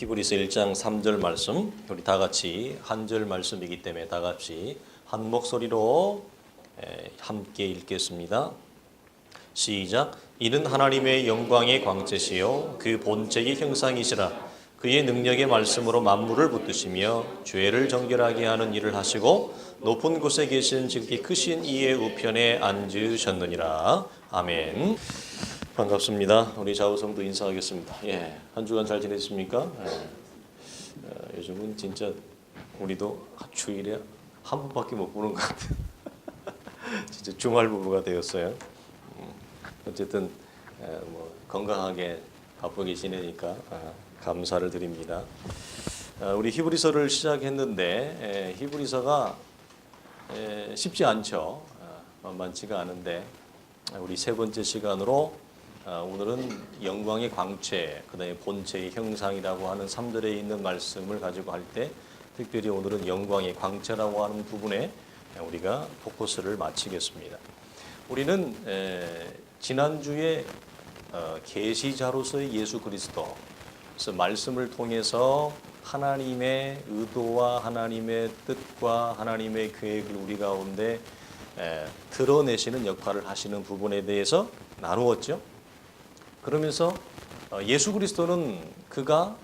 히브리서 1장 3절 말씀, 우리 다 같이 한 절 말씀이기 때문에 다 같이 한 목소리로 함께 읽겠습니다. 시작. 이는 하나님의 영광의 광채시요 그 본체의 형상이시라. 그의 능력의 말씀으로 만물을 붙드시며 죄를 정결하게 하는 일을 하시고 높은 곳에 계신 지극히 크신 이의 우편에 앉으셨느니라. 아멘. 반갑습니다. 우리 좌우성도 인사하겠습니다. 한 주간 잘 지냈습니까? 요즘은 진짜 우리도 주일에 한 번밖에 못 보는 것 같아요. 진짜 주말 부부가 되었어요. 어쨌든 건강하게 바쁘게 지내니까 감사를 드립니다. 우리 히브리서를 시작했는데 히브리서가 쉽지 않죠. 만만치가 않은데 우리 세 번째 시간으로 오늘은 영광의 광채, 그다음에 본체의 형상이라고 하는 3절에 있는 말씀을 가지고 할 때 특별히 오늘은 영광의 광채라고 하는 부분에 우리가 포커스를 맞추겠습니다. 우리는 지난주에 계시자로서의 예수 그리스도, 그래서 말씀을 통해서 하나님의 의도와 하나님의 뜻과 하나님의 계획을 우리 가운데 드러내시는 역할을 하시는 부분에 대해서 나누었죠. 그러면서 예수 그리스도는 그가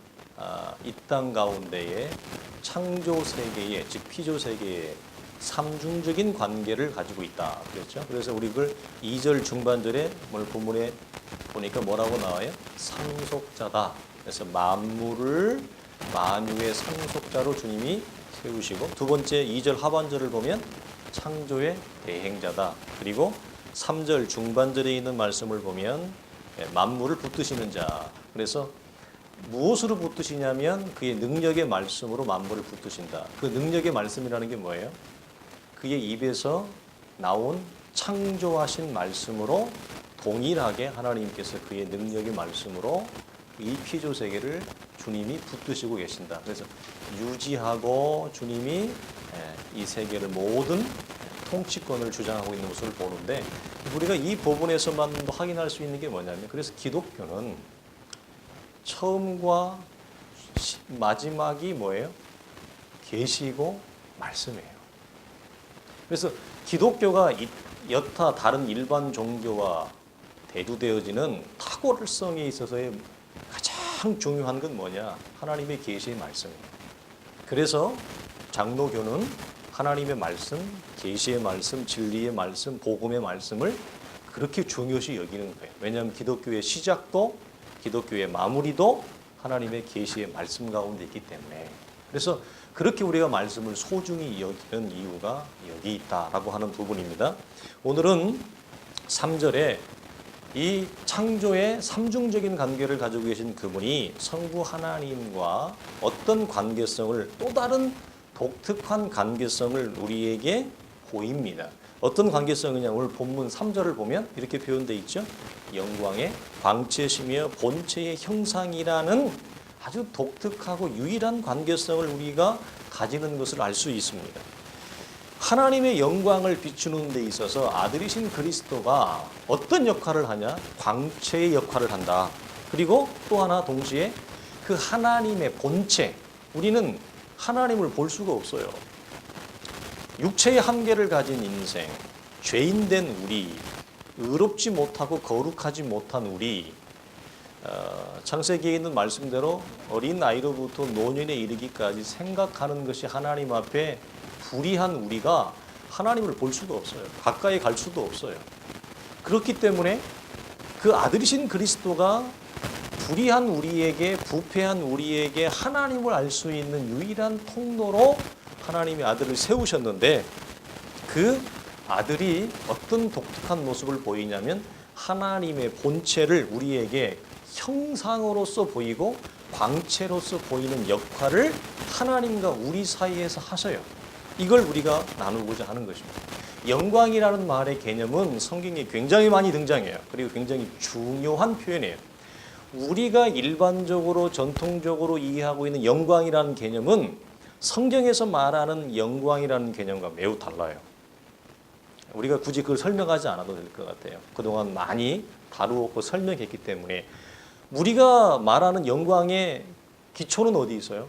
이 땅 가운데에 창조 세계의, 즉 피조 세계의 삼중적인 관계를 가지고 있다 그랬죠. 그래서 우리 그걸 2절 중반절에 오늘 본문에 보니까 뭐라고 나와요? 상속자다. 그래서 만물을 만유의 상속자로 주님이 세우시고, 두 번째 2절 하반절을 보면 창조의 대행자다. 그리고 3절 중반절에 있는 말씀을 보면 만물을 붙드시는 자. 그래서 무엇으로 붙드시냐면 그의 능력의 말씀으로 만물을 붙드신다. 그 능력의 말씀이라는 게 뭐예요? 그의 입에서 나온 창조하신 말씀으로 동일하게 하나님께서 그의 능력의 말씀으로 이 피조 세계를 주님이 붙드시고 계신다. 그래서 유지하고 주님이 이 세계를 모든 통치권을 주장하고 있는 것을 보는데, 우리가 이 부분에서만 확인할 수 있는 게 뭐냐면, 그래서 기독교는 처음과 마지막이 뭐예요? 계시고 말씀이에요. 그래서 기독교가 여타 다른 일반 종교와 대두되어지는 탁월성에 있어서의 가장 중요한 건 뭐냐? 하나님의 계시의 말씀이에요. 그래서 장로교는 하나님의 말씀, 계시의 말씀, 진리의 말씀, 복음의 말씀을 그렇게 중요시 여기는 거예요. 왜냐하면 기독교의 시작도 기독교의 마무리도 하나님의 계시의 말씀 가운데 있기 때문에. 그래서 그렇게 우리가 말씀을 소중히 여기는 이유가 여기 있다라고 하는 부분입니다. 오늘은 3절에 이 창조의 삼중적인 관계를 가지고 계신 그분이 성부 하나님과 어떤 관계성을, 또 다른 독특한 관계성을 우리에게 보입니다. 어떤 관계성이냐? 오늘 본문 3절을 보면 이렇게 표현되어 있죠. 영광의 광채시며 본체의 형상이라는 아주 독특하고 유일한 관계성을 우리가 가지는 것을 알 수 있습니다. 하나님의 영광을 비추는 데 있어서 아들이신 그리스도가 어떤 역할을 하냐? 광채의 역할을 한다. 그리고 또 하나 동시에 그 하나님의 본체, 우리는 하나님을 볼 수가 없어요. 육체의 한계를 가진 인생, 죄인된 우리, 의롭지 못하고 거룩하지 못한 우리, 창세기에 있는 말씀대로 어린 아이로부터 노년에 이르기까지 생각하는 것이 하나님 앞에 불의한 우리가 하나님을 볼 수가 없어요. 가까이 갈 수도 없어요. 그렇기 때문에 그 아들이신 그리스도가 불의한 우리에게, 부패한 우리에게 하나님을 알 수 있는 유일한 통로로 하나님의 아들을 세우셨는데, 그 아들이 어떤 독특한 모습을 보이냐면 하나님의 본체를 우리에게 형상으로서 보이고 광채로서 보이는 역할을 하나님과 우리 사이에서 하셔요. 이걸 우리가 나누고자 하는 것입니다. 영광이라는 말의 개념은 성경에 굉장히 많이 등장해요. 그리고 굉장히 중요한 표현이에요. 우리가 일반적으로 전통적으로 이해하고 있는 영광이라는 개념은 성경에서 말하는 영광이라는 개념과 매우 달라요. 우리가 굳이 그걸 설명하지 않아도 될 것 같아요. 그동안 많이 다루었고 설명했기 때문에 우리가 말하는 영광의 기초는 어디 있어요?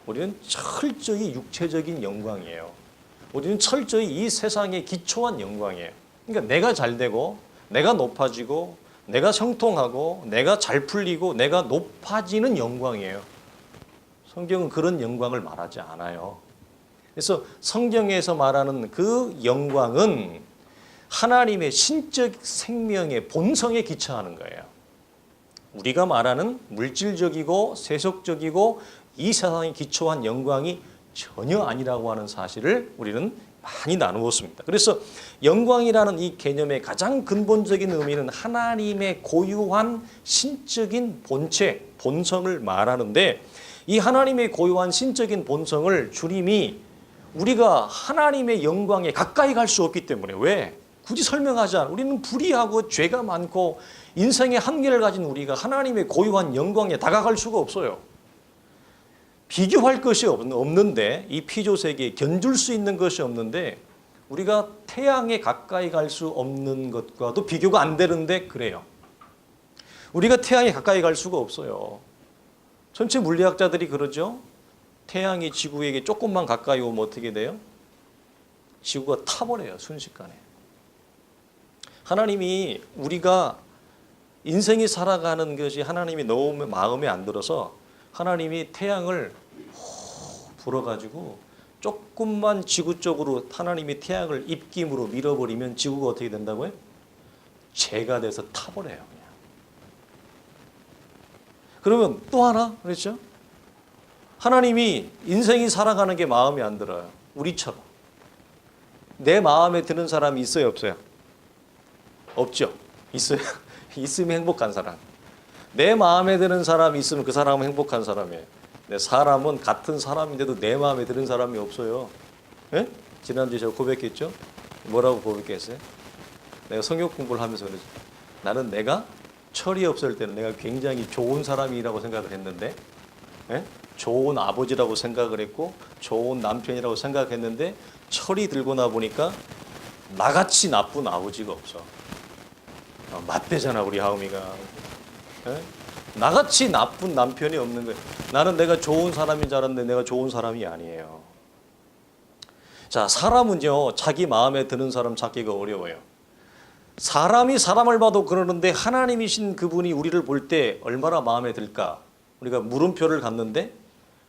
우리는 철저히 육체적인 영광이에요. 우리는 철저히 이 세상에 기초한 영광이에요. 그러니까 내가 잘 되고 내가 높아지고 내가 형통하고 내가 잘 풀리고 내가 높아지는 영광이에요. 성경은 그런 영광을 말하지 않아요. 그래서 성경에서 말하는 그 영광은 하나님의 신적 생명의 본성에 기초하는 거예요. 우리가 말하는 물질적이고 세속적이고 이 세상에 기초한 영광이 전혀 아니라고 하는 사실을 우리는 많이 나누었습니다. 그래서 영광이라는 이 개념의 가장 근본적인 의미는 하나님의 고유한 신적인 본체, 본성을 말하는데 이 하나님의 고유한 신적인 본성을 주님이 우리가 하나님의 영광에 가까이 갈 수 없기 때문에 왜? 굳이 설명하지 않아. 우리는 불의하고 죄가 많고 인생의 한계를 가진 우리가 하나님의 고유한 영광에 다가갈 수가 없어요. 비교할 것이 없는데 이 피조세계에 견줄 수 있는 것이 없는데 우리가 태양에 가까이 갈 수 없는 것과도 비교가 안 되는데 그래요. 우리가 태양에 가까이 갈 수가 없어요. 전체 물리학자들이 그러죠. 태양이 지구에게 조금만 가까이 오면 어떻게 돼요? 지구가 타버려요. 순식간에. 하나님이 우리가 인생이 살아가는 것이 하나님이 너무 마음에 안 들어서 하나님이 태양을 불어가지고 조금만 지구 쪽으로 하나님이 태양을 입김으로 밀어버리면 지구가 어떻게 된다고요? 재가 돼서 타버려요. 그냥. 그러면 또 하나 그렇죠? 하나님이 인생이 살아가는 게 마음에 안 들어요. 우리처럼. 내 마음에 드는 사람이 있어요 없어요? 없죠. 있어요. 있으면 행복한 사람. 내 마음에 드는 사람이 있으면 그 사람은 행복한 사람이에요. 근데 사람은 같은 사람인데도 내 마음에 드는 사람이 없어요. 예? 지난주에 제가 고백했죠? 뭐라고 고백했어요? 내가 성경 공부를 하면서 그러죠. 나는 내가 철이 없을 때는 내가 굉장히 좋은 사람이라고 생각을 했는데 예? 좋은 아버지라고 생각을 했고 좋은 남편이라고 생각했는데 철이 들고 나 보니까 나같이 나쁜 아버지가 없어. 맞대잖아 우리 하음이가. 예? 나같이 나쁜 남편이 없는 거예요. 나는 내가 좋은 사람인 줄 알았는데 내가 좋은 사람이 아니에요. 자, 사람은요 자기 마음에 드는 사람 찾기가 어려워요. 사람이 사람을 봐도 그러는데 하나님이신 그분이 우리를 볼 때 얼마나 마음에 들까? 우리가 물음표를 갖는데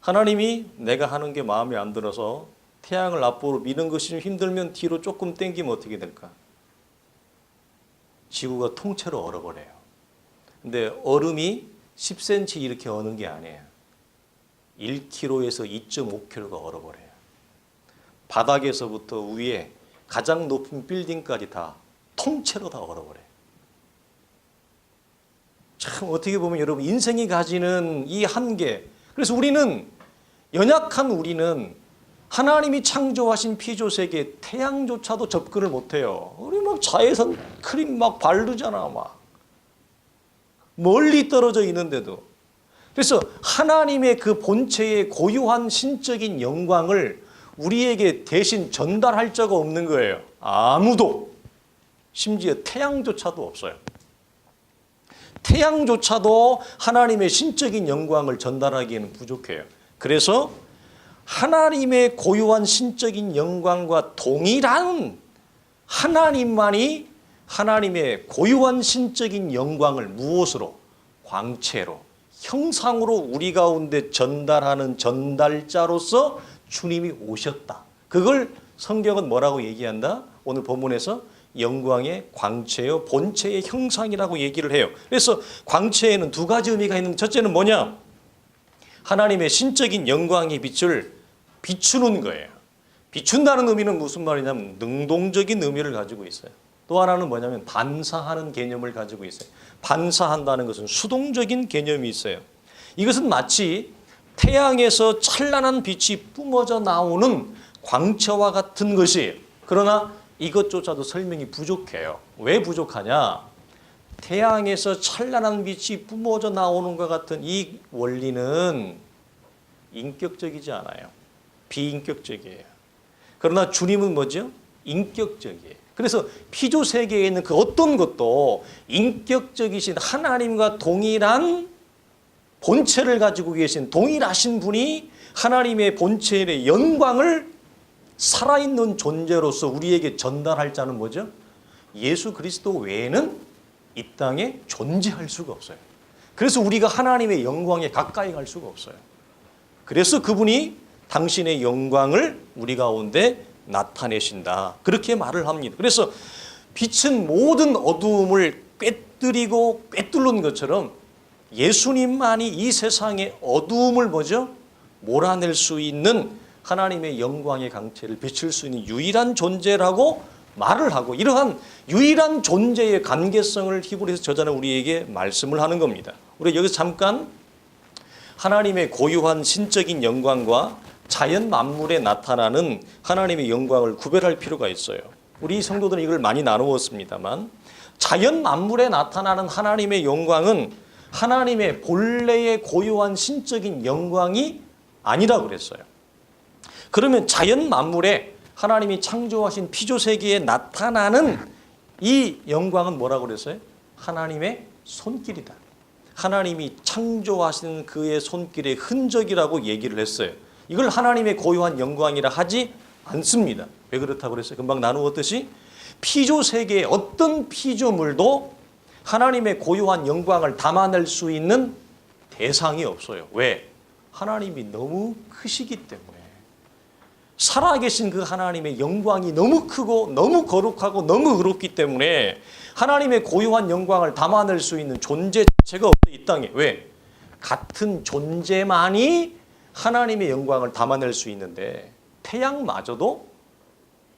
하나님이 내가 하는 게 마음에 안 들어서 태양을 앞으로 미는 것이 좀 힘들면 뒤로 조금 당기면 어떻게 될까? 지구가 통째로 얼어버려요. 근데 얼음이 10cm 이렇게 어는 게 아니에요. 1km에서 2.5km가 얼어버려요. 바닥에서부터 위에 가장 높은 빌딩까지 다 통째로 다 얼어버려요. 참 어떻게 보면 여러분 인생이 가지는 이 한계. 그래서 우리는 연약한 우리는 하나님이 창조하신 피조세계 태양조차도 접근을 못해요. 우리 막 자외선 크림 막 바르잖아 막. 멀리 떨어져 있는데도. 그래서 하나님의 그 본체의 고유한 신적인 영광을 우리에게 대신 전달할 자가 없는 거예요. 아무도. 심지어 태양조차도 없어요. 태양조차도 하나님의 신적인 영광을 전달하기에는 부족해요. 그래서 하나님의 고유한 신적인 영광과 동일한 하나님만이 하나님의 고유한 신적인 영광을 무엇으로? 광채로, 형상으로 우리 가운데 전달하는 전달자로서 주님이 오셨다. 그걸 성경은 뭐라고 얘기한다? 오늘 본문에서 영광의 광채요 본체의 형상이라고 얘기를 해요. 그래서 광채에는 두 가지 의미가 있는 첫째는 뭐냐? 하나님의 신적인 영광의 빛을 비추는 거예요. 비춘다는 의미는 무슨 말이냐면 능동적인 의미를 가지고 있어요. 또 하나는 뭐냐면 반사하는 개념을 가지고 있어요. 반사한다는 것은 수동적인 개념이 있어요. 이것은 마치 태양에서 찬란한 빛이 뿜어져 나오는 광채와 같은 것이에요. 그러나 이것조차도 설명이 부족해요. 왜 부족하냐? 태양에서 찬란한 빛이 뿜어져 나오는 것 같은 이 원리는 인격적이지 않아요. 비인격적이에요. 그러나 주님은 뭐죠? 인격적이에요. 그래서 피조 세계에 있는 그 어떤 것도 인격적이신 하나님과 동일한 본체를 가지고 계신 동일하신 분이 하나님의 본체의 영광을 살아있는 존재로서 우리에게 전달할 자는 뭐죠? 예수 그리스도 외에는 이 땅에 존재할 수가 없어요. 그래서 우리가 하나님의 영광에 가까이 갈 수가 없어요. 그래서 그분이 당신의 영광을 우리 가운데 나타내신다. 그렇게 말을 합니다. 그래서 빛은 모든 어두움을 꿰뚫이고 꿰뚫는 것처럼 예수님만이 이 세상의 어두움을 뭐죠? 몰아낼 수 있는 하나님의 영광의 강체를 비출 수 있는 유일한 존재라고 말을 하고, 이러한 유일한 존재의 관계성을 히브리서 저자는 우리에게 말씀을 하는 겁니다. 우리 여기서 잠깐 하나님의 고유한 신적인 영광과 자연 만물에 나타나는 하나님의 영광을 구별할 필요가 있어요. 우리 성도들은 이걸 많이 나누었습니다만, 자연 만물에 나타나는 하나님의 영광은 하나님의 본래의 고유한 신적인 영광이 아니라고 그랬어요. 그러면 자연 만물에 하나님이 창조하신 피조세계에 나타나는 이 영광은 뭐라고 그랬어요? 하나님의 손길이다. 하나님이 창조하신 그의 손길의 흔적이라고 얘기를 했어요. 이걸 하나님의 고유한 영광이라 하지 않습니다. 왜 그렇다고 그랬어요? 금방 나누었듯이 피조세계의 어떤 피조물도 하나님의 고유한 영광을 담아낼 수 있는 대상이 없어요. 왜? 하나님이 너무 크시기 때문에. 살아계신 그 하나님의 영광이 너무 크고 너무 거룩하고 너무 의롭기 때문에 하나님의 고유한 영광을 담아낼 수 있는 존재 자체가 없어요, 이 땅에. 왜? 같은 존재만이 하나님의 영광을 담아낼 수 있는데 태양마저도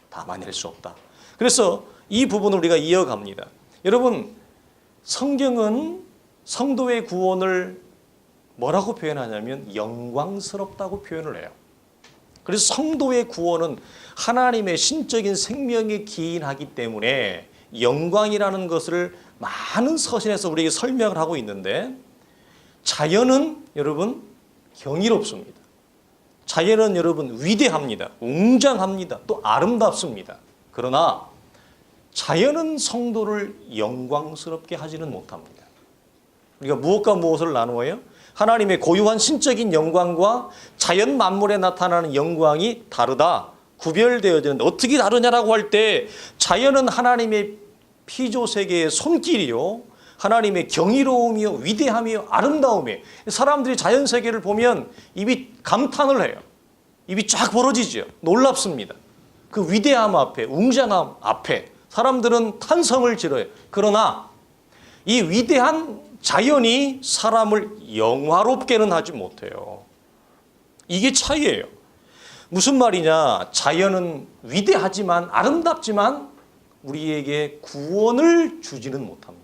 담아낼 수 없다. 그래서 이 부분을 우리가 이어갑니다. 여러분, 성경은 성도의 구원을 뭐라고 표현하냐면 영광스럽다고 표현을 해요. 그래서 성도의 구원은 하나님의 신적인 생명에 기인하기 때문에 영광이라는 것을 많은 서신에서 우리에게 설명을 하고 있는데, 자연은 여러분 경이롭습니다. 자연은 여러분 위대합니다. 웅장합니다. 또 아름답습니다. 그러나 자연은 성도를 영광스럽게 하지는 못합니다. 우리가 무엇과 무엇을 나누어요? 하나님의 고유한 신적인 영광과 자연 만물에 나타나는 영광이 다르다. 구별되어지는데 어떻게 다르냐라고 할 때, 자연은 하나님의 피조세계의 손길이요, 하나님의 경이로움이요, 위대함이요, 아름다움이에요. 사람들이 자연세계를 보면 입이 감탄을 해요. 입이 쫙 벌어지죠. 놀랍습니다. 그 위대함 앞에, 웅장함 앞에 사람들은 탄성을 지르요. 그러나 이 위대한 자연이 사람을 영화롭게는 하지 못해요. 이게 차이예요. 무슨 말이냐? 자연은 위대하지만 아름답지만 우리에게 구원을 주지는 못합니다.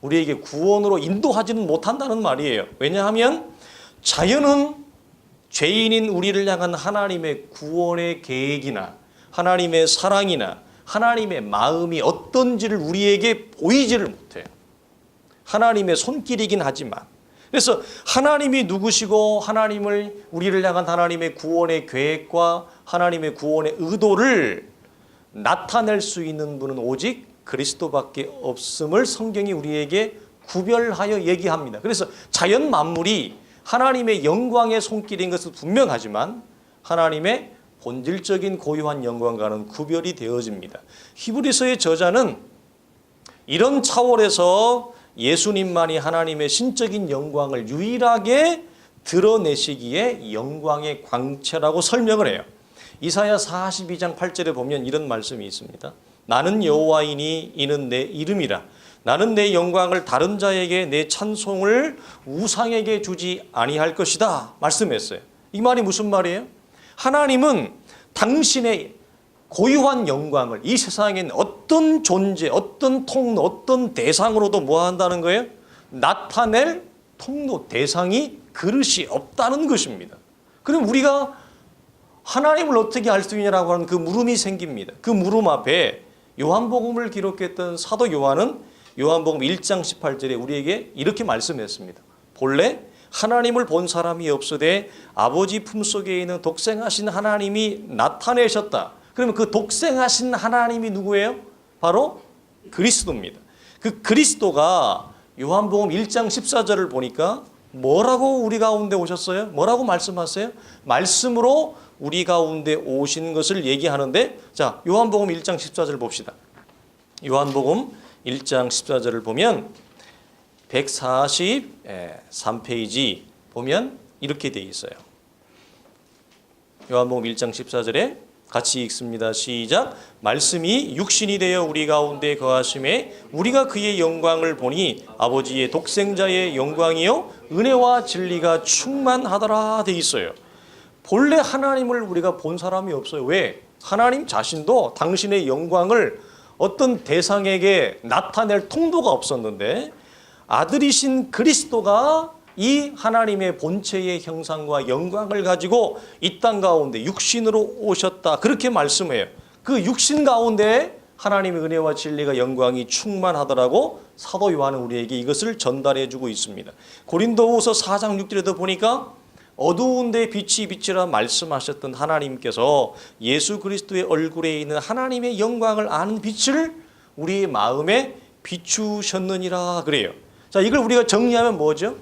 우리에게 구원으로 인도하지는 못한다는 말이에요. 왜냐하면 자연은 죄인인 우리를 향한 하나님의 구원의 계획이나 하나님의 사랑이나 하나님의 마음이 어떤지를 우리에게 보이지를 못해요. 하나님의 손길이긴 하지만. 그래서 하나님이 누구시고 하나님을, 우리를 향한 하나님의 구원의 계획과 하나님의 구원의 의도를 나타낼 수 있는 분은 오직 그리스도밖에 없음을 성경이 우리에게 구별하여 얘기합니다. 그래서 자연 만물이 하나님의 영광의 손길인 것은 분명하지만 하나님의 본질적인 고유한 영광과는 구별이 되어집니다. 히브리서의 저자는 이런 차원에서 예수님만이 하나님의 신적인 영광을 유일하게 드러내시기에 영광의 광채라고 설명을 해요. 이사야 42장 8절에 보면 이런 말씀이 있습니다. 나는 여호와이니 이는 내 이름이라. 나는 내 영광을 다른 자에게, 내 찬송을 우상에게 주지 아니할 것이다 말씀했어요. 이 말이 무슨 말이에요? 하나님은 당신의 고유한 영광을 이 세상엔 어떤 존재, 어떤 통로, 어떤 대상으로도 뭐 한다는 거예요? 나타낼 통로, 대상이, 그릇이 없다는 것입니다. 그럼 우리가 하나님을 어떻게 알 수 있냐라고 하는 그 물음이 생깁니다. 그 물음 앞에 요한복음을 기록했던 사도 요한은 요한복음 1장 18절에 우리에게 이렇게 말씀했습니다. 본래 하나님을 본 사람이 없으되 아버지 품속에 있는 독생하신 하나님이 나타내셨다. 그러면 그 독생하신 하나님이 누구예요? 바로 그리스도입니다. 그 그리스도가 요한복음 1장 14절을 보니까 뭐라고 우리 가운데 오셨어요? 뭐라고 말씀하세요? 말씀으로 우리 가운데 오신 것을 얘기하는데, 자, 요한복음 1장 14절 봅시다. 요한복음 1장 14절을 보면 143페이지 보면 이렇게 돼 있어요. 요한복음 1장 14절에 같이 읽습니다. 시작. 말씀이 육신이 되어 우리 가운데 거하심에 우리가 그의 영광을 보니 아버지의 독생자의 영광이요 은혜와 진리가 충만하더라 돼 있어요. 본래 하나님을 우리가 본 사람이 없어요. 왜? 하나님 자신도 당신의 영광을 어떤 대상에게 나타낼 통도가 없었는데 아들이신 그리스도가 이 하나님의 본체의 형상과 영광을 가지고 이 땅 가운데 육신으로 오셨다. 그렇게 말씀해요. 그 육신 가운데 하나님의 은혜와 진리가 영광이 충만하더라고 사도 요한은 우리에게 이것을 전달해 주고 있습니다. 고린도후서 4장 6절에도 보니까 어두운 데 빛이 비치라 말씀하셨던 하나님께서 예수 그리스도의 얼굴에 있는 하나님의 영광을 아는 빛을 우리의 마음에 비추셨느니라 그래요. 자, 이걸 우리가 정리하면 뭐죠?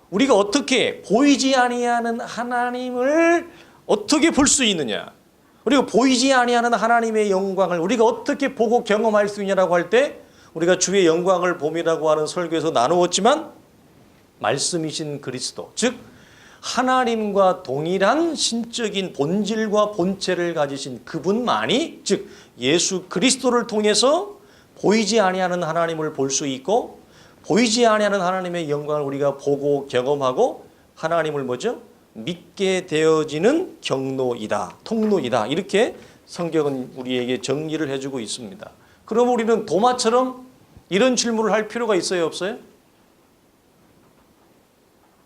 우리가 어떻게 보이지 아니하는 하나님을 어떻게 볼 수 있느냐? 그리고 보이지 아니하는 하나님의 영광을 우리가 어떻게 보고 경험할 수 있냐라고 할 때 우리가 주의 영광을 봄이라고 하는 설교에서 나누었지만 말씀이신 그리스도, 즉 하나님과 동일한 신적인 본질과 본체를 가지신 그분만이, 즉 예수 그리스도를 통해서 보이지 아니하는 하나님을 볼 수 있고 보이지 아니하는 하나님의 영광을 우리가 보고 경험하고 하나님을 뭐죠? 믿게 되어지는 경로이다, 통로이다. 이렇게 성경은 우리에게 정리를 해주고 있습니다. 그럼 우리는 도마처럼 이런 질문을 할 필요가 있어요, 없어요?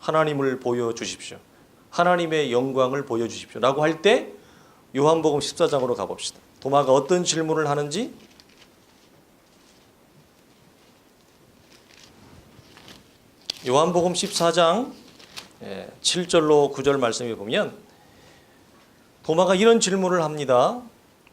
하나님을 보여주십시오. 하나님의 영광을 보여주십시오. 라고 할 때 요한복음 14장으로 가봅시다. 도마가 어떤 질문을 하는지 요한복음 14장 7절로 9절 말씀에 보면 도마가 이런 질문을 합니다.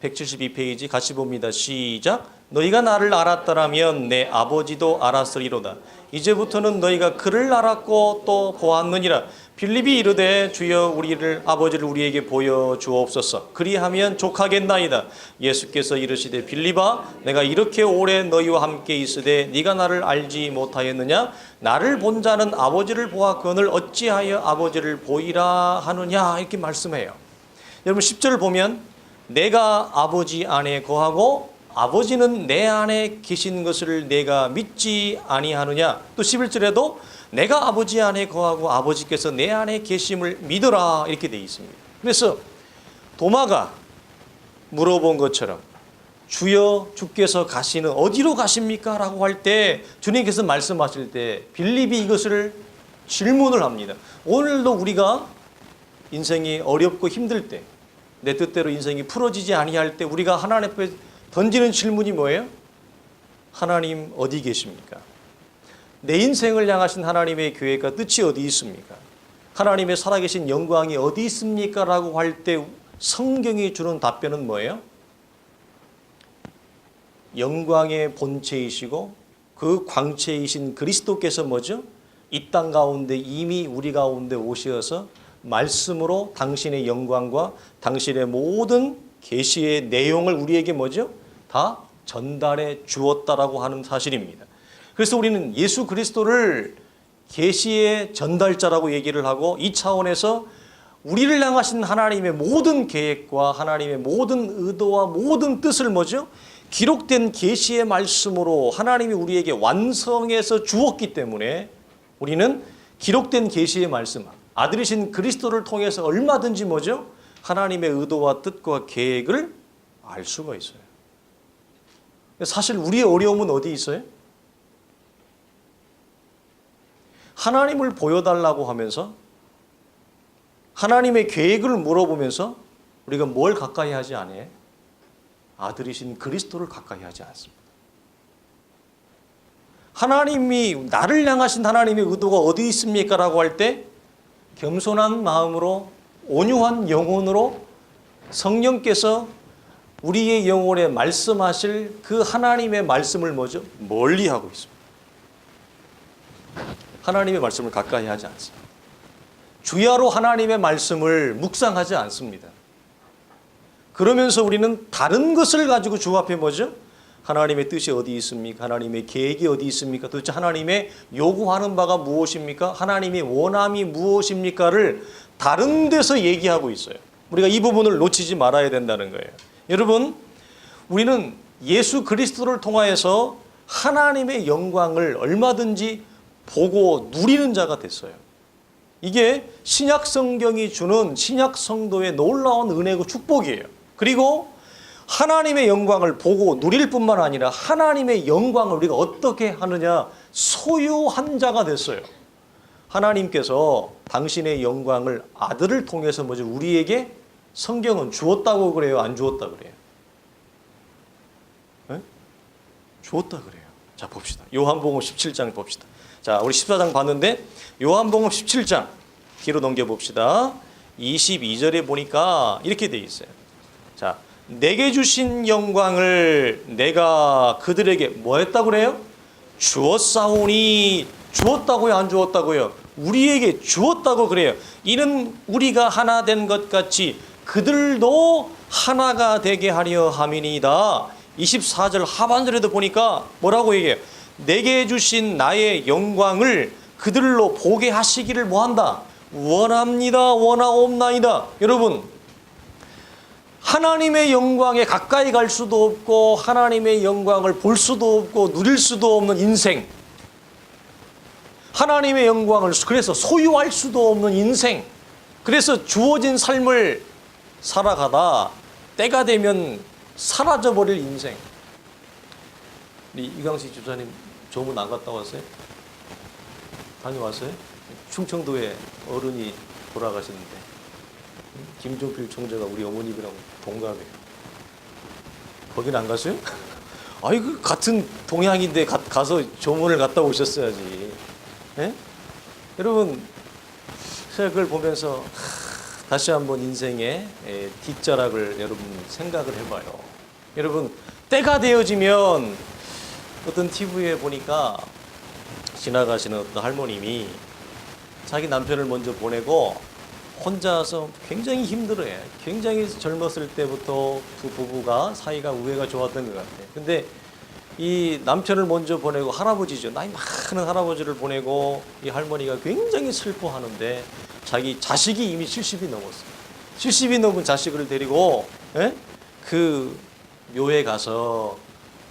172페이지 같이 봅니다. 시작. 너희가 나를 알았더라면 내 아버지도 알았으리로다. 이제부터는 너희가 그를 알았고 또 보았느니라. 빌립이 이르되 주여 우리를 아버지를 우리에게 보여주옵소서. 그리하면 족하겠나이다. 예수께서 이르시되 빌립아 내가 이렇게 오래 너희와 함께 있으되 네가 나를 알지 못하였느냐? 나를 본 자는 아버지를 보았거늘 어찌하여 아버지를 보이라 하느냐? 이렇게 말씀해요. 여러분 10절을 보면 내가 아버지 안에 거하고 아버지는 내 안에 계신 것을 내가 믿지 아니하느냐? 또 11절에도 내가 아버지 안에 거하고 아버지께서 내 안에 계심을 믿어라 이렇게 되어 있습니다. 그래서 도마가 물어본 것처럼 주여 주께서 가시는 어디로 가십니까? 라고 할 때 주님께서 말씀하실 때 빌립이 이것을 질문을 합니다. 오늘도 우리가 인생이 어렵고 힘들 때 내 뜻대로 인생이 풀어지지 아니할 때 우리가 하나님 앞에 던지는 질문이 뭐예요? 하나님 어디 계십니까? 내 인생을 향하신 하나님의 계획과 뜻이 어디 있습니까? 하나님의 살아계신 영광이 어디 있습니까? 라고 할 때 성경이 주는 답변은 뭐예요? 영광의 본체이시고 그 광채이신 그리스도께서 뭐죠? 이 땅 가운데 이미 우리 가운데 오셔서 말씀으로 당신의 영광과 당신의 모든 계시의 내용을 우리에게 뭐죠? 다 전달해 주었다라고 하는 사실입니다. 그래서 우리는 예수 그리스도를 계시의 전달자라고 얘기를 하고 이 차원에서 우리를 향하신 하나님의 모든 계획과 하나님의 모든 의도와 모든 뜻을 뭐죠? 기록된 계시의 말씀으로 하나님이 우리에게 완성해서 주었기 때문에 우리는 기록된 계시의 말씀, 아들이신 그리스도를 통해서 얼마든지 뭐죠? 하나님의 의도와 뜻과 계획을 알 수가 있어요. 사실 우리의 어려움은 어디 있어요? 하나님을 보여달라고 하면서 하나님의 계획을 물어보면서 우리가 뭘 가까이 하지 않아요? 아들이신 그리스도를 가까이 하지 않습니다. 하나님이 나를 향하신 하나님의 의도가 어디 있습니까? 라고 할 때 겸손한 마음으로 온유한 영혼으로 성령께서 우리의 영혼에 말씀하실 그 하나님의 말씀을 뭐죠? 멀리하고 있습니다. 하나님의 말씀을 가까이 하지 않습니다. 주야로 하나님의 말씀을 묵상하지 않습니다. 그러면서 우리는 다른 것을 가지고 주 앞에 뭐죠? 하나님의 뜻이 어디 있습니까? 하나님의 계획이 어디 있습니까? 도대체 하나님의 요구하는 바가 무엇입니까? 하나님의 원함이 무엇입니까를 다른 데서 얘기하고 있어요. 우리가 이 부분을 놓치지 말아야 된다는 거예요. 여러분, 우리는 예수 그리스도를 통하여서 하나님의 영광을 얼마든지 보고 누리는 자가 됐어요. 이게 신약 성경이 주는 신약 성도의 놀라운 은혜고 축복이에요. 그리고 하나님의 영광을 보고 누릴 뿐만 아니라 하나님의 영광을 우리가 어떻게 하느냐, 소유한 자가 됐어요. 하나님께서 당신의 영광을 아들을 통해서 뭐죠? 우리에게 성경은 주었다고 그래요? 안 주었다 그래요? 네? 주었다 그래요. 자, 봅시다. 요한복음 17장 봅시다. 자, 우리 14장 봤는데 요한복음 17장 뒤로 넘겨봅시다. 22절에 보니까 이렇게 돼 있어요. 자, 내게 주신 영광을 내가 그들에게 뭐 했다고 그래요? 주었사오니. 주었다고요? 안 주었다고요? 우리에게 주었다고 그래요. 이는 우리가 하나 된 것 같이 그들도 하나가 되게 하려 함이니이다. 24절 하반절에도 보니까 뭐라고 얘기해요? 내게 주신 나의 영광을 그들로 보게 하시기를 뭐한다? 원합니다. 원하옵나이다. 여러분, 하나님의 영광에 가까이 갈 수도 없고 하나님의 영광을 볼 수도 없고 누릴 수도 없는 인생, 하나님의 영광을 그래서 소유할 수도 없는 인생, 그래서 주어진 삶을 살아가다 때가 되면 사라져버릴 인생. 우리 이강식 집사님 조문 안 갔다 왔어요? 다녀왔어요? 충청도에 어른이 돌아가셨는데 김종필 총재가 우리 어머님이랑 동갑이에요. 거긴 안 갔어요? 아이, 그 같은 동양인데 가서 조문을 갔다 오셨어야지. 예? 여러분, 제가 그걸 보면서 다시 한번 인생의 뒷자락을 여러분 생각을 해봐요. 여러분, 때가 되어지면 어떤 TV에 보니까 지나가시는 어떤 할머님이 자기 남편을 먼저 보내고 혼자서 굉장히 힘들어해. 굉장히 젊었을 때부터 두 부부가 사이가 우애가 좋았던 것 같아요. 근데 이 남편을 먼저 보내고 할아버지죠. 나이 많은 할아버지를 보내고 이 할머니가 굉장히 슬퍼하는데 자기 자식이 이미 70이 넘었어요. 70이 넘은 자식을 데리고 그 묘에 가서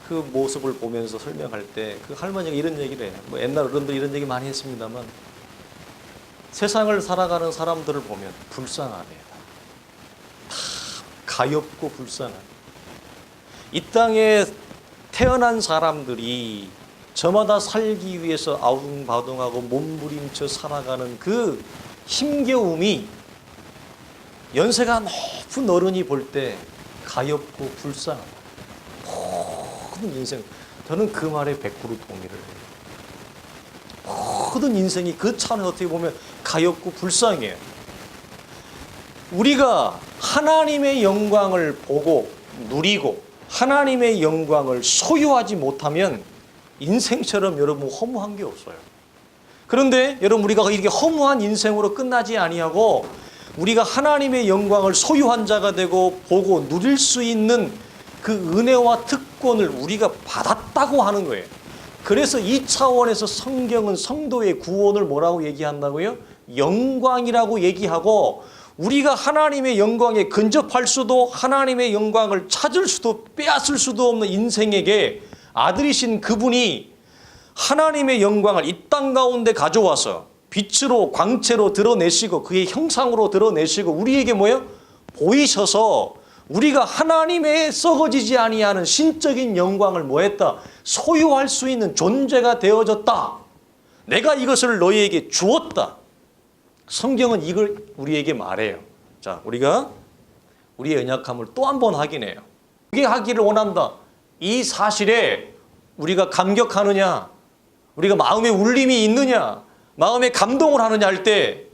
그 모습을 보면서 설명할 때 그 할머니가 이런 얘기를 해요. 뭐 옛날 어른들 이런 얘기 많이 했습니다만 세상을 살아가는 사람들을 보면 불쌍하네요. 다 가엾고 불쌍한. 이 땅에 태어난 사람들이 저마다 살기 위해서 아웅바둥하고 몸부림쳐 살아가는 그 힘겨움이 연세가 높은 어른이 볼 때 가엾고 불쌍하다. 모든 인생, 저는 그 말에 100% 동의를 해요. 모든 인생이 그 차는 어떻게 보면 가엾고 불쌍해요. 우리가 하나님의 영광을 보고 누리고 하나님의 영광을 소유하지 못하면 인생처럼 여러분 허무한 게 없어요. 그런데 여러분, 우리가 이렇게 허무한 인생으로 끝나지 아니하고 우리가 하나님의 영광을 소유한 자가 되고 보고 누릴 수 있는 그 은혜와 특권을 우리가 받았다고 하는 거예요. 그래서 이 차원에서 성경은 성도의 구원을 뭐라고 얘기한다고요? 영광이라고 얘기하고, 우리가 하나님의 영광에 근접할 수도 하나님의 영광을 찾을 수도 빼앗을 수도 없는 인생에게 아들이신 그분이 하나님의 영광을 이 땅 가운데 가져와서 빛으로 광채로 드러내시고 그의 형상으로 드러내시고 우리에게 뭐예요? 보이셔서 우리가 하나님의 썩어지지 아니하는 신적인 영광을 뭐했다? 소유할 수 있는 존재가 되어졌다. 내가 이것을 너희에게 주었다. 성경은 이걸 우리에게 말해요. 자, 우리가 우리의 연약함을 또 한 번 확인해요. 그게 하기를 원한다. 이 사실에 우리가 감격하느냐, 우리가 마음에 울림이 있느냐, 마음에 감동을 하느냐 할 때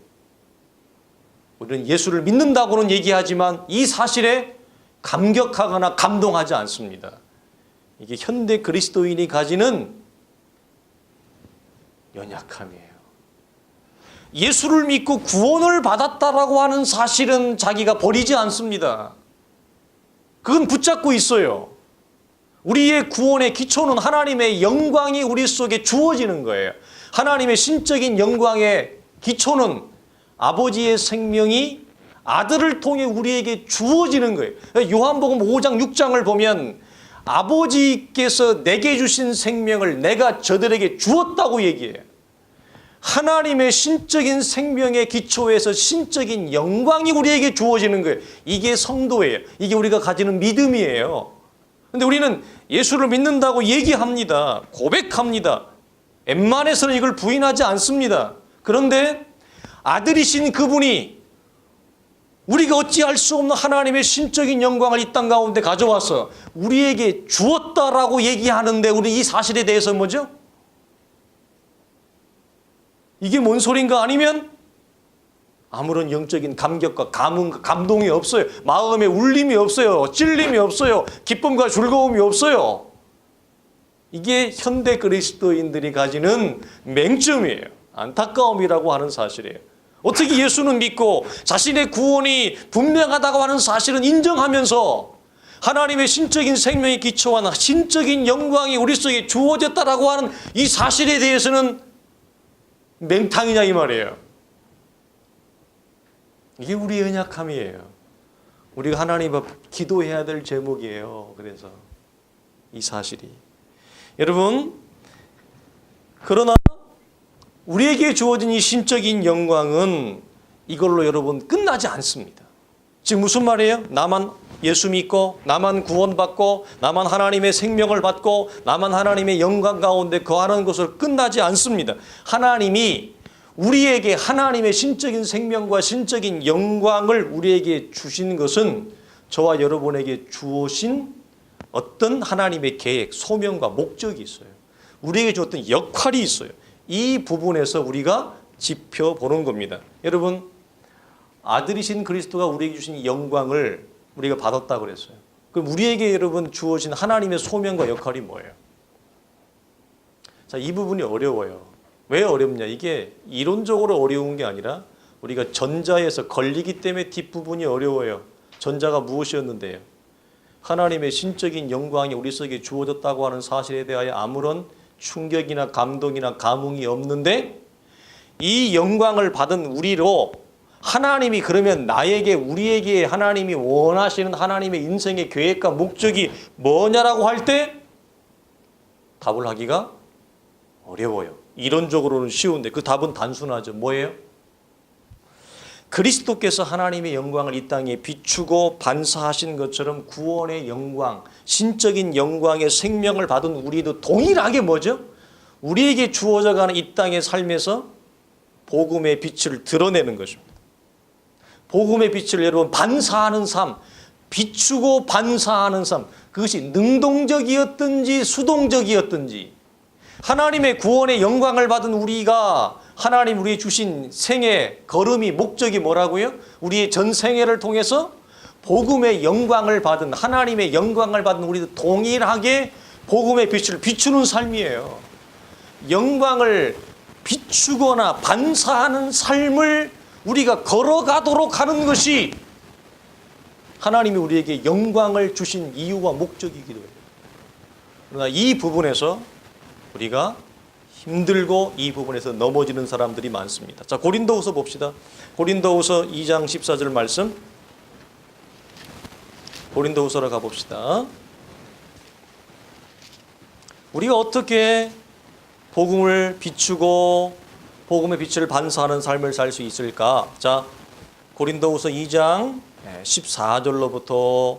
우리는 예수를 믿는다고는 얘기하지만 이 사실에 감격하거나 감동하지 않습니다. 이게 현대 그리스도인이 가지는 연약함이에요. 예수를 믿고 구원을 받았다라고 하는 사실은 자기가 버리지 않습니다. 그건 붙잡고 있어요. 우리의 구원의 기초는 하나님의 영광이 우리 속에 주어지는 거예요. 하나님의 신적인 영광의 기초는 아버지의 생명이 아들을 통해 우리에게 주어지는 거예요. 요한복음 5장 6장을 보면 아버지께서 내게 주신 생명을 내가 저들에게 주었다고 얘기해요. 하나님의 신적인 생명의 기초에서 신적인 영광이 우리에게 주어지는 거예요. 이게 성도예요. 이게 우리가 가지는 믿음이에요. 그런데 우리는 예수를 믿는다고 얘기합니다. 고백합니다. 웬만해서는 이걸 부인하지 않습니다. 그런데 아들이신 그분이 우리가 어찌할 수 없는 하나님의 신적인 영광을 이 땅 가운데 가져와서 우리에게 주었다라고 얘기하는데 우리 이 사실에 대해서 뭐죠? 이게 뭔 소린가? 아니면 아무런 영적인 감격과 감동이 없어요. 마음에 울림이 없어요. 찔림이 없어요. 기쁨과 즐거움이 없어요. 이게 현대 그리스도인들이 가지는 맹점이에요. 안타까움이라고 하는 사실이에요. 어떻게 예수는 믿고 자신의 구원이 분명하다고 하는 사실은 인정하면서 하나님의 신적인 생명에 기초한 신적인 영광이 우리 속에 주어졌다라고 하는 이 사실에 대해서는 맹탕이냐 이 말이에요. 이게 우리의 연약함이에요. 우리가 하나님 앞 기도해야 될 제목이에요. 그래서 이 사실이 여러분, 그러나 우리에게 주어진 이 신적인 영광은 이걸로 여러분 끝나지 않습니다. 지금 무슨 말이에요? 나만 예수 믿고 나만 구원받고 나만 하나님의 생명을 받고 나만 하나님의 영광 가운데 거하는 것으로 끝나지 않습니다. 하나님이 우리에게 하나님의 신적인 생명과 신적인 영광을 우리에게 주신 것은 저와 여러분에게 주어진 어떤 하나님의 계획, 소명과 목적이 있어요. 우리에게 주었던 역할이 있어요. 이 부분에서 우리가 짚어보는 겁니다. 여러분, 아들이신 그리스도가 우리에게 주신 영광을 우리가 받았다고 그랬어요. 그럼 우리에게 여러분 주어진 하나님의 소명과 역할이 뭐예요? 자, 이 부분이 어려워요. 왜 어렵냐? 이게 이론적으로 어려운 게 아니라 우리가 전자에서 걸리기 때문에 뒷부분이 어려워요. 전자가 무엇이었는데요? 하나님의 신적인 영광이 우리 속에 주어졌다고 하는 사실에 대하여 아무런 충격이나 감동이나 감흥이 없는데 이 영광을 받은 우리로 하나님이 그러면 나에게 우리에게 하나님이 원하시는 하나님의 인생의 계획과 목적이 뭐냐라고 할 때 답을 하기가 어려워요. 이론적으로는 쉬운데 그 답은 단순하죠. 뭐예요? 그리스도께서 하나님의 영광을 이 땅에 비추고 반사하신 것처럼 구원의 영광, 신적인 영광의 생명을 받은 우리도 동일하게 뭐죠? 우리에게 주어져 가는 이 땅의 삶에서 복음의 빛을 드러내는 것입니다. 복음의 빛을 여러분 반사하는 삶, 비추고 반사하는 삶, 그것이 능동적이었든지 수동적이었든지 하나님의 구원의 영광을 받은 우리가 하나님 우리의 주신 생애 걸음이 목적이 뭐라고요? 우리의 전 생애를 통해서 복음의 영광을 받은 하나님의 영광을 받은 우리도 동일하게 복음의 빛을 비추는 삶이에요. 영광을 비추거나 반사하는 삶을 우리가 걸어가도록 하는 것이 하나님이 우리에게 영광을 주신 이유와 목적이기도 해요. 그러나 이 부분에서 우리가 힘들고 이 부분에서 넘어지는 사람들이 많습니다. 자, 고린도후서 봅시다. 고린도후서 2장 14절 말씀. 고린도후서로 가봅시다. 우리가 어떻게 복음을 비추고 복음의 빛을 반사하는 삶을 살 수 있을까? 자, 고린도후서 2장 14절로부터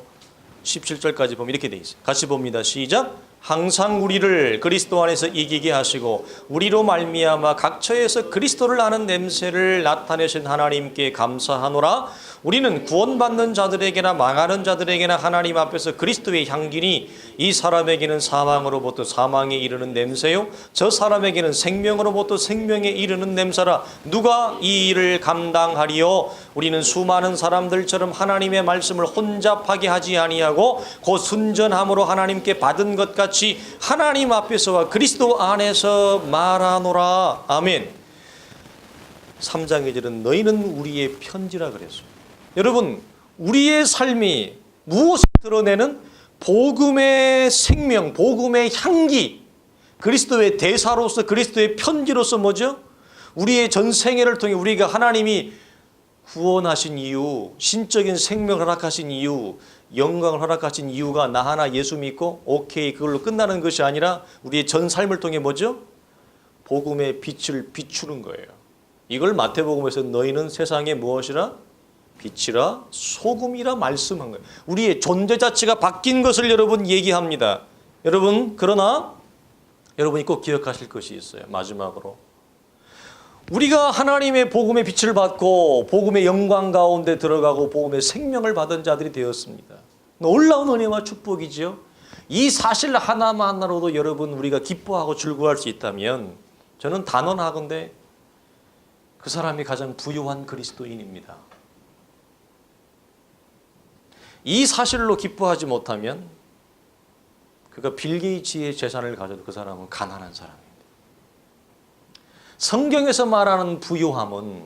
17절까지 보면 이렇게 돼 있어요. 같이 봅니다. 시작. 항상 우리를 그리스도 안에서 이기게 하시고 우리로 말미암아 각처에서 그리스도를 아는 냄새를 나타내신 하나님께 감사하노라. 우리는 구원받는 자들에게나 망하는 자들에게나 하나님 앞에서 그리스도의 향기니 이 사람에게는 사망으로부터 사망에 이르는 냄새요 저 사람에게는 생명으로부터 생명에 이르는 냄새라. 누가 이 일을 감당하리요? 우리는 수많은 사람들처럼 하나님의 말씀을 혼잡하게 하지 아니하고 곧 순전함으로 하나님께 받은 것 같이 하나님 앞에서와 그리스도 안에서 말하노라. 아멘. 3장 2절은 너희는 우리의 편지라 그랬어요. 여러분, 우리의 삶이 무엇을 드러내는 복음의 생명, 복음의 향기, 그리스도의 대사로서 그리스도의 편지로서 뭐죠? 우리의 전생애를 통해 우리가 하나님이 구원하신 이유, 신적인 생명을 허락하신 이유, 영광을 허락하신 이유가 나 하나 예수 믿고 오케이 그걸로 끝나는 것이 아니라 우리의 전 삶을 통해 뭐죠? 복음의 빛을 비추는 거예요. 이걸 마태복음에서 너희는 세상에 무엇이라? 빛이라 소금이라 말씀한 거예요. 우리의 존재 자체가 바뀐 것을 여러분 얘기합니다. 여러분, 그러나 여러분이 꼭 기억하실 것이 있어요. 마지막으로 우리가 하나님의 복음의 빛을 받고 복음의 영광 가운데 들어가고 복음의 생명을 받은 자들이 되었습니다. 놀라운 은혜와 축복이죠. 이 사실 하나만으로도 여러분 우리가 기뻐하고 즐거워할 수 있다면 저는 단언하건대 그 사람이 가장 부유한 그리스도인입니다. 이 사실로 기뻐하지 못하면 그가 빌 게이츠의 재산을 가져도 그 사람은 가난한 사람입니다. 성경에서 말하는 부유함은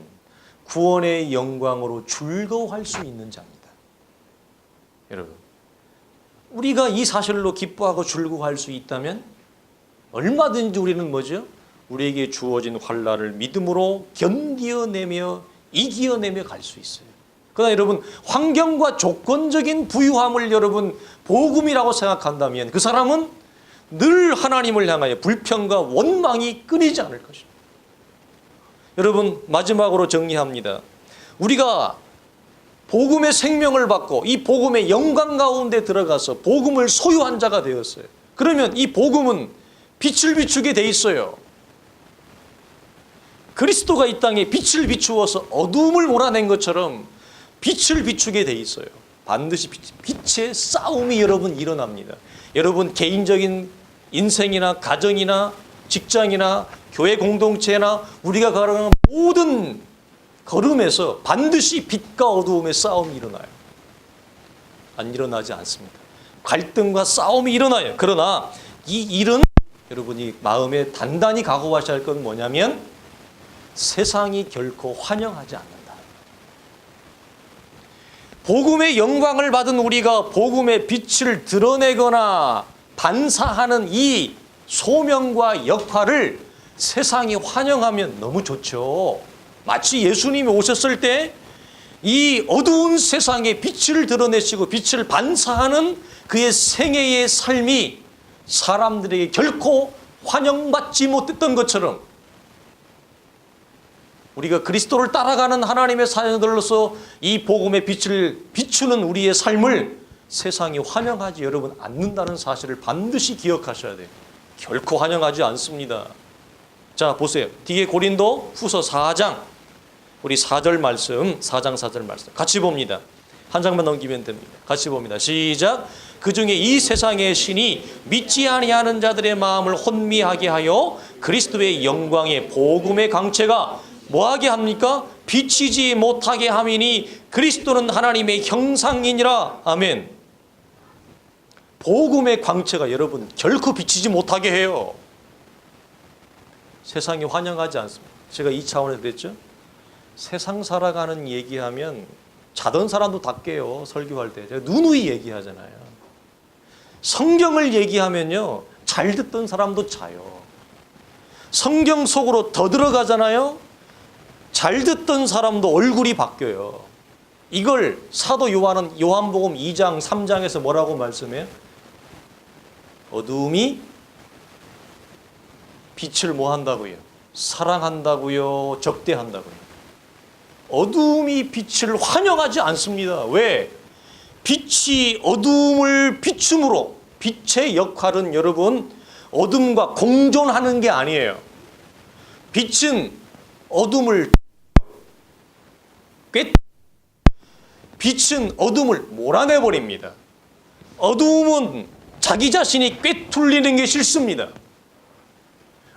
구원의 영광으로 즐거워할 수 있는 자입니다. 여러분, 우리가 이 사실로 기뻐하고 즐거워할 수 있다면 얼마든지 우리는 뭐죠? 우리에게 주어진 환난을 믿음으로 견디어내며 이겨내며 갈 수 있어요. 그러나 여러분, 환경과 조건적인 부유함을 여러분 복음이라고 생각한다면 그 사람은 늘 하나님을 향하여 불평과 원망이 끊이지 않을 것입니다. 여러분, 마지막으로 정리합니다. 우리가 복음의 생명을 받고 이 복음의 영광 가운데 들어가서 복음을 소유한 자가 되었어요. 그러면 이 복음은 빛을 비추게 돼 있어요. 그리스도가 이 땅에 빛을 비추어서 어두움을 몰아낸 것처럼 빛을 비추게 돼 있어요. 반드시 빛의 싸움이 여러분 일어납니다. 여러분 개인적인 인생이나 가정이나 직장이나 교회 공동체나 우리가 걸어가는 모든 걸음에서 반드시 빛과 어두움의 싸움이 일어나요. 안 일어나지 않습니다. 갈등과 싸움이 일어나요. 그러나 이 일은 여러분이 마음에 단단히 각오하셔야 할 건 뭐냐면 세상이 결코 환영하지 않는다. 복음의 영광을 받은 우리가 복음의 빛을 드러내거나 반사하는 이 소명과 역할을 세상이 환영하면 너무 좋죠. 마치 예수님이 오셨을 때 이 어두운 세상에 빛을 드러내시고 빛을 반사하는 그의 생애의 삶이 사람들에게 결코 환영받지 못했던 것처럼 우리가 그리스도를 따라가는 하나님의 사역들로서 이 복음의 빛을 비추는 우리의 삶을 세상이 환영하지 여러분 않는다는 사실을 반드시 기억하셔야 돼요. 결코 환영하지 않습니다. 자, 보세요. 뒤에 고린도 후서 4장 우리 4절 말씀, 4장 4절 말씀 같이 봅니다. 한 장만 넘기면 됩니다. 같이 봅니다. 시작. 그중에 이 세상의 신이 믿지 아니하는 자들의 마음을 혼미하게 하여 그리스도의 영광의 복음의 광채가 뭐하게 합니까? 비치지 못하게 함이니 그리스도는 하나님의 형상이니라. 아멘. 복음의 광채가 여러분 결코 비치지 못하게 해요. 세상이 환영하지 않습니다. 제가 이 차원에서 그랬죠. 세상 살아가는 얘기하면 자던 사람도 다 깨요. 설교할 때 제가 누누이 얘기하잖아요. 성경을 얘기하면요 잘 듣던 사람도 자요. 성경 속으로 더 들어가잖아요. 잘 듣던 사람도 얼굴이 바뀌어요. 이걸 사도 요한은 요한복음 2장 3장에서 뭐라고 말씀해요? 어두움이 빛을 뭐 한다고요? 사랑한다고요? 적대한다고요? 어두움이 빛을 환영하지 않습니다. 왜? 빛이 어두움을 비춤으로 빛의 역할은 여러분 어둠과 공존하는 게 아니에요. 빛은 어둠을 빛은 어둠을 몰아내버립니다. 어두움은 자기 자신이 꿰뚫리는 게 싫습니다.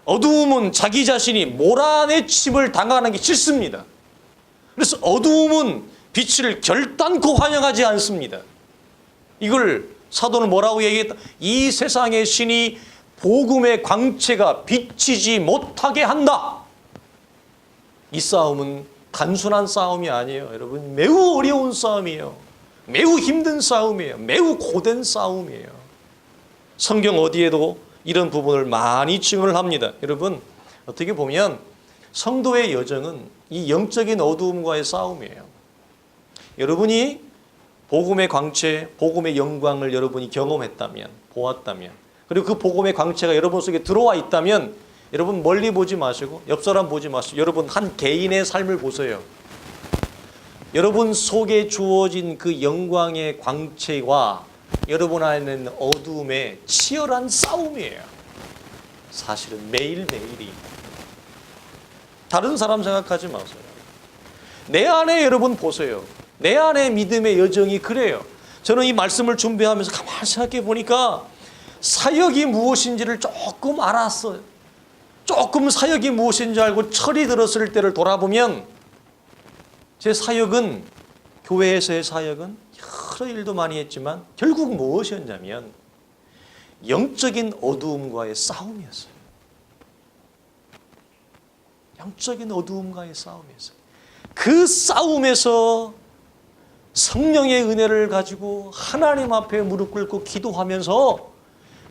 어두움은 자기 자신이 몰아내침을 당하는 게 싫습니다. 그래서 어두움은 빛을 결단코 환영하지 않습니다. 이걸 사도는 뭐라고 얘기했다? 이 세상의 신이 복음의 광채가 비치지 못하게 한다. 이 싸움은 단순한 싸움이 아니에요. 여러분, 매우 어려운 싸움이에요. 매우 힘든 싸움이에요. 매우 고된 싸움이에요. 성경 어디에도 이런 부분을 많이 증언을 합니다. 여러분, 어떻게 보면 성도의 여정은 이 영적인 어두움과의 싸움이에요. 여러분이 복음의 광채, 복음의 영광을 여러분이 경험했다면, 보았다면, 그리고 그 복음의 광채가 여러분 속에 들어와 있다면, 여러분 멀리 보지 마시고 옆 사람 보지 마시고 여러분 한 개인의 삶을 보세요. 여러분 속에 주어진 그 영광의 광채와 여러분 안에 있는 어두움의 치열한 싸움이에요. 사실은 매일매일이. 다른 사람 생각하지 마세요. 내 안에 여러분 보세요. 내 안에 믿음의 여정이 그래요. 저는 이 말씀을 준비하면서 가만히 생각해 보니까 사역이 무엇인지를 조금 알았어요. 조금 사역이 무엇인지 알고 철이 들었을 때를 돌아보면 제 사역은, 교회에서의 사역은 여러 일도 많이 했지만 결국 무엇이었냐면 영적인 어두움과의 싸움이었어요. 영적인 어두움과의 싸움이었어요. 그 싸움에서 성령의 은혜를 가지고 하나님 앞에 무릎 꿇고 기도하면서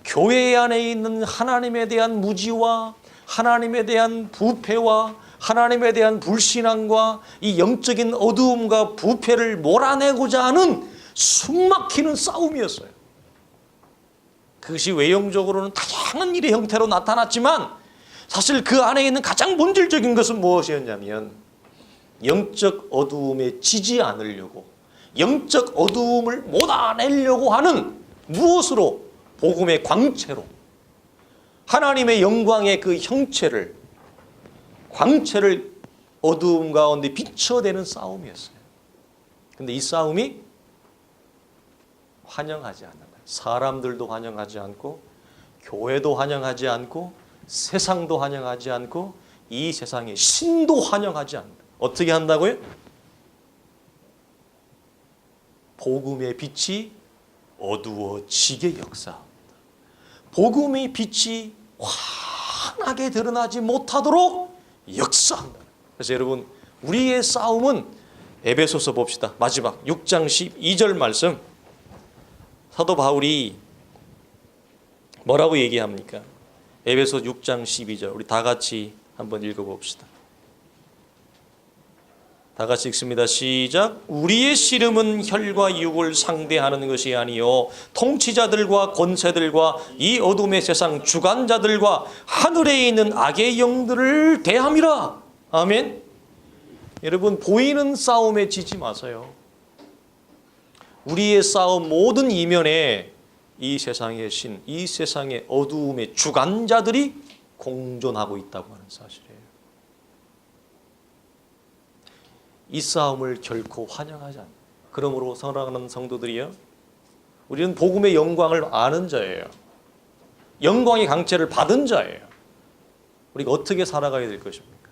교회 안에 있는 하나님에 대한 무지와 하나님에 대한 부패와 하나님에 대한 불신앙과 이 영적인 어두움과 부패를 몰아내고자 하는 숨막히는 싸움이었어요. 그것이 외형적으로는 다양한 일의 형태로 나타났지만 사실 그 안에 있는 가장 본질적인 것은 무엇이었냐면 영적 어두움에 지지 않으려고, 영적 어두움을 몰아내려고 하는 무엇으로? 복음의 광채로, 하나님의 영광의 그 형체를, 광채를 어두움 가운데 비춰대는 싸움이었어요. 근데 이 싸움이 환영하지 않는 거예요. 사람들도 환영하지 않고 교회도 환영하지 않고 세상도 환영하지 않고 이 세상의 신도 환영하지 않는다. 어떻게 한다고요? 복음의 빛이 어두워지게 역사합니다. 복음의 빛이 환하게 드러나지 못하도록 역사한다. 그래서 여러분, 우리의 싸움은 에베소서 봅시다. 마지막 6장 12절 말씀. 사도 바울이 뭐라고 얘기합니까? 에베소 6장 12절. 우리 다 같이 한번 읽어봅시다. 다 같이 읽습니다. 시작. 우리의 씨름은 혈과 육을 상대하는 것이 아니요 통치자들과 권세들과 이 어둠의 세상 주관자들과 하늘에 있는 악의 영들을 대함이라. 아멘. 여러분, 보이는 싸움에 지지 마세요. 우리의 싸움 모든 이면에 이 세상의 신, 이 세상의 어두움의 주관자들이 공존하고 있다고 하는 사실이에요. 이 싸움을 결코 환영하지 않아요. 그러므로 사랑하는 성도들이요, 우리는 복음의 영광을 아는 자예요. 영광의 강체를 받은 자예요. 우리가 어떻게 살아가야 될 것입니까?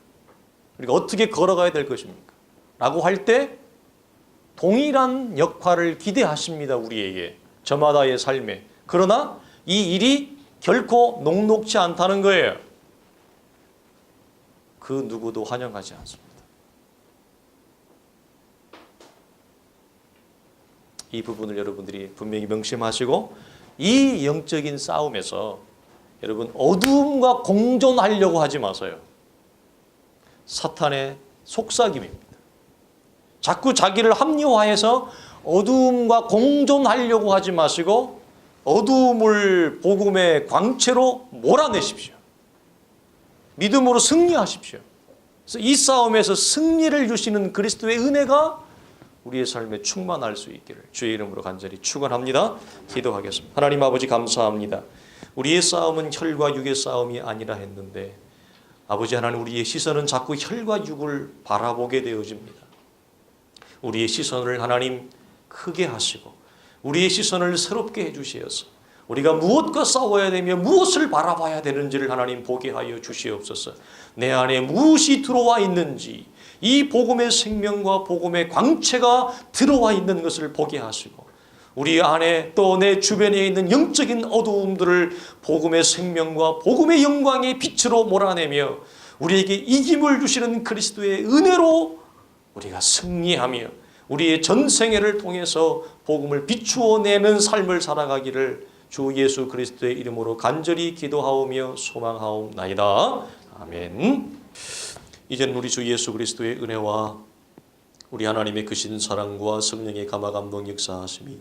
우리가 어떻게 걸어가야 될 것입니까? 라고 할 때 동일한 역할을 기대하십니다. 우리에게, 저마다의 삶에. 그러나 이 일이 결코 녹록지 않다는 거예요. 그 누구도 환영하지 않습니다. 이 부분을 여러분들이 분명히 명심하시고, 이 영적인 싸움에서 여러분 어두움과 공존하려고 하지 마세요. 사탄의 속삭임입니다. 자꾸 자기를 합리화해서 어두움과 공존하려고 하지 마시고 어두움을 복음의 광채로 몰아내십시오. 믿음으로 승리하십시오. 그래서 이 싸움에서 승리를 주시는 그리스도의 은혜가 우리의 삶에 충만할 수 있기를 주의 이름으로 간절히 축원합니다. 기도하겠습니다. 하나님 아버지, 감사합니다. 우리의 싸움은 혈과 육의 싸움이 아니라 했는데 아버지 하나님, 우리의 시선은 자꾸 혈과 육을 바라보게 되어집니다. 우리의 시선을 하나님 크게 하시고 우리의 시선을 새롭게 해주시어서 우리가 무엇과 싸워야 되며 무엇을 바라봐야 되는지를 하나님 보게 하여 주시옵소서. 내 안에 무엇이 들어와 있는지, 이 복음의 생명과 복음의 광채가 들어와 있는 것을 보게 하시고 우리 안에 또 내 주변에 있는 영적인 어두움들을 복음의 생명과 복음의 영광의 빛으로 몰아내며 우리에게 이김을 주시는 그리스도의 은혜로 우리가 승리하며 우리의 전생애를 통해서 복음을 비추어내는 삶을 살아가기를 주 예수 그리스도의 이름으로 간절히 기도하오며 소망하옵나이다. 아멘. 이제는 우리 주 예수 그리스도의 은혜와 우리 하나님의 크신 사랑과 성령의 감화감동 역사하심이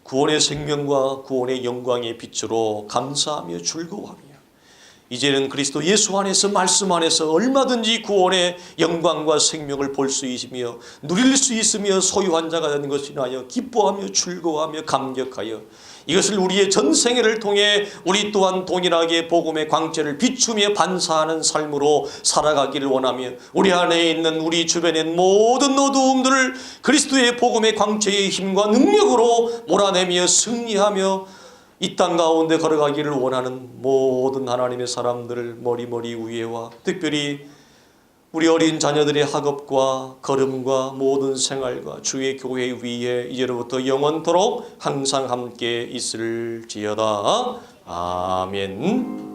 구원의 생명과 구원의 영광의 빛으로 감사하며 즐거워하며 이제는 그리스도 예수 안에서 말씀 안에서 얼마든지 구원의 영광과 생명을 볼 수 있으며 누릴 수 있으며 소유한 자가 되는 것이라 하여 기뻐하며 즐거워하며 감격하여 이것을 우리의 전생애를 통해 우리 또한 동일하게 복음의 광채를 비추며 반사하는 삶으로 살아가기를 원하며 우리 안에 있는 우리 주변의 모든 어두움들을 그리스도의 복음의 광채의 힘과 능력으로 몰아내며 승리하며 이 땅 가운데 걸어가기를 원하는 모든 하나님의 사람들을 머리머리 위에와 특별히 우리 어린 자녀들의 학업과 걸음과 모든 생활과 주의 교회 위에 이제로부터 영원토록 항상 함께 있을지어다. 아멘.